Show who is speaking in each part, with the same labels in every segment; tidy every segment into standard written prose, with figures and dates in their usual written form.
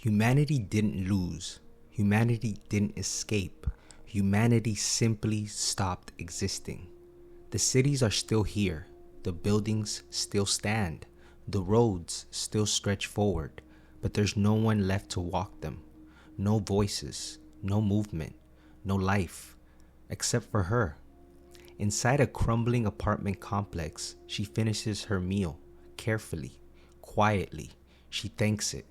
Speaker 1: Humanity didn't lose. Humanity didn't escape. Humanity simply stopped existing. The cities are still here. The buildings still stand. The roads still stretch forward, but there's no one left to walk them. No voices, no movement, no life, except for her. Inside a crumbling apartment complex, she finishes her meal, carefully, quietly. She thanks it.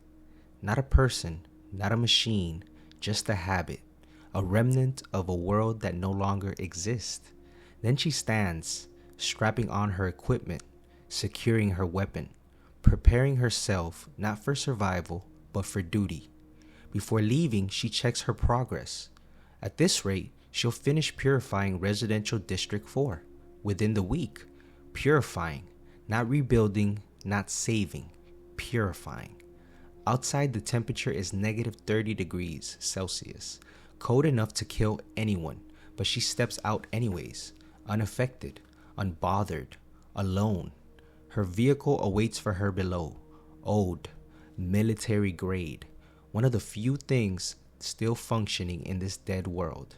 Speaker 1: Not a person, not a machine, just a habit, a remnant of a world that no longer exists. Then she stands, strapping on her equipment, securing her weapon, preparing herself not for survival, but for duty. Before leaving, she checks her progress. At this rate, she'll finish purifying Residential District 4 within the week. Purifying, not rebuilding, not saving, purifying. Outside, the temperature is negative 30 degrees Celsius, cold enough to kill anyone, but she steps out anyways, unaffected, unbothered, alone. Her vehicle awaits for her below, old, military grade, one of the few things still functioning in this dead world.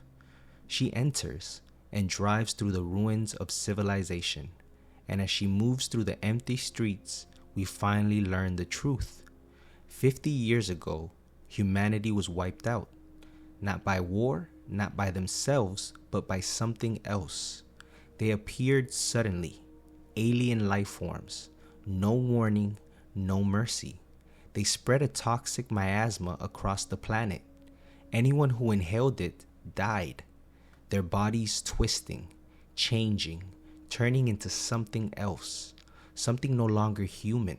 Speaker 1: She enters and drives through the ruins of civilization, and as she moves through the empty streets, we finally learn the truth. 50 years ago, humanity was wiped out, not by war, not by themselves, but by something else. They appeared suddenly, alien life forms, no warning, no mercy. They spread a toxic miasma across the planet. Anyone who inhaled it died, their bodies twisting, changing, turning into something else, something no longer human.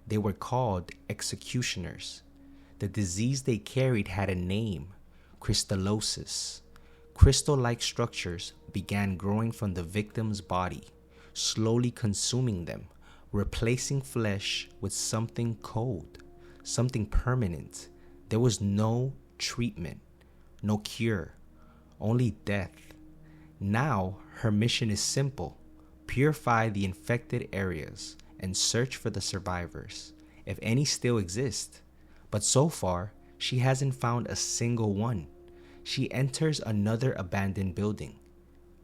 Speaker 1: They were called executioners. The disease they carried had a name, crystallosis. Crystal-like structures began growing from the victim's body, slowly consuming them, replacing flesh with something cold, something permanent. There was no treatment, no cure, only death. Now her mission is simple: purify the infected areas and search for the survivors, if any still exist. But so far, she hasn't found a single one. She enters another abandoned building.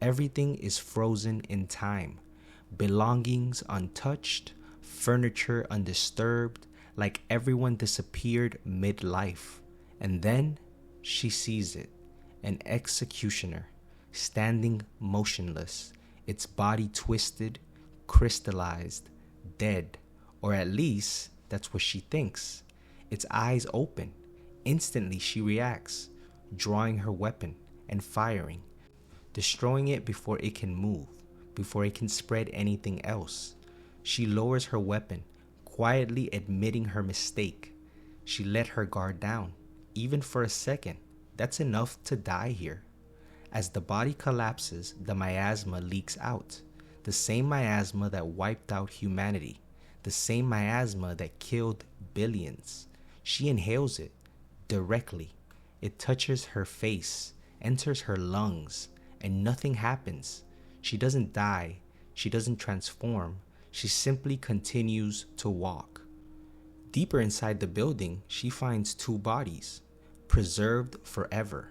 Speaker 1: Everything is frozen in time, belongings untouched, furniture undisturbed, like everyone disappeared mid-life. And then she sees it, an executioner, standing motionless, its body twisted, crystallized, dead, or at least that's what she thinks. Its eyes open. Instantly she reacts, drawing her weapon and firing, destroying it before it can move, before it can spread anything else. She lowers her weapon, quietly admitting her mistake. She let her guard down, even for a second. That's enough to die here. As the body collapses, the miasma leaks out. The same miasma that wiped out humanity, the same miasma that killed billions. She inhales it directly. It touches her face, enters her lungs, and nothing happens. She doesn't die. She doesn't transform. She simply continues to walk. Deeper inside the building, she finds two bodies, preserved forever,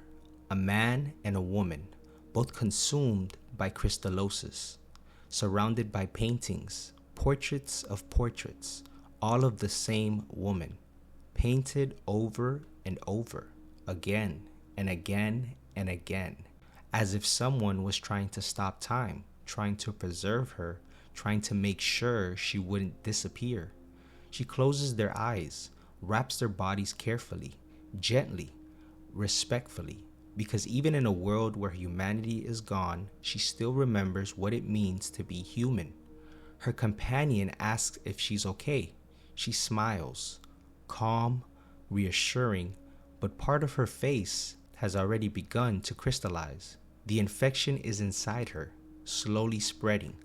Speaker 1: a man and a woman, both consumed by crystallosis. Surrounded by paintings, portraits of portraits, all of the same woman, painted over and over, again and again and again, as if someone was trying to stop time, trying to preserve her, trying to make sure she wouldn't disappear. She closes their eyes, wraps their bodies carefully, gently, respectfully, because even in a world where humanity is gone, she still remembers what it means to be human. Her companion asks if she's okay. She smiles, calm, reassuring, but part of her face has already begun to crystallize. The infection is inside her, slowly spreading,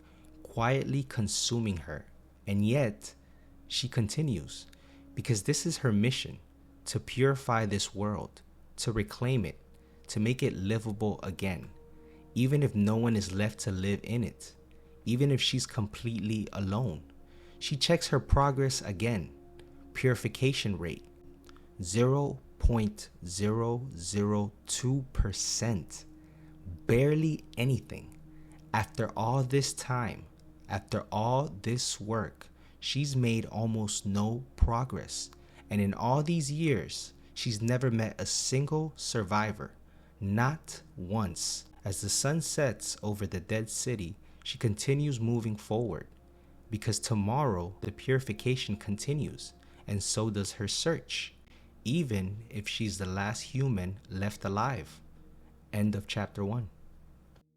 Speaker 1: quietly consuming her. And yet, she continues, because this is her mission, to purify this world, to reclaim it, to make it livable again, even if no one is left to live in it, even if she's completely alone. She checks her progress again. Purification rate, 0.002%. Barely anything. After all this time, after all this work, she's made almost no progress. And in all these years, she's never met a single survivor. Not once. As the sun sets over the dead city, she continues moving forward. Because tomorrow, the purification continues, and so does her search, even if she's the last human left alive. End of chapter 1.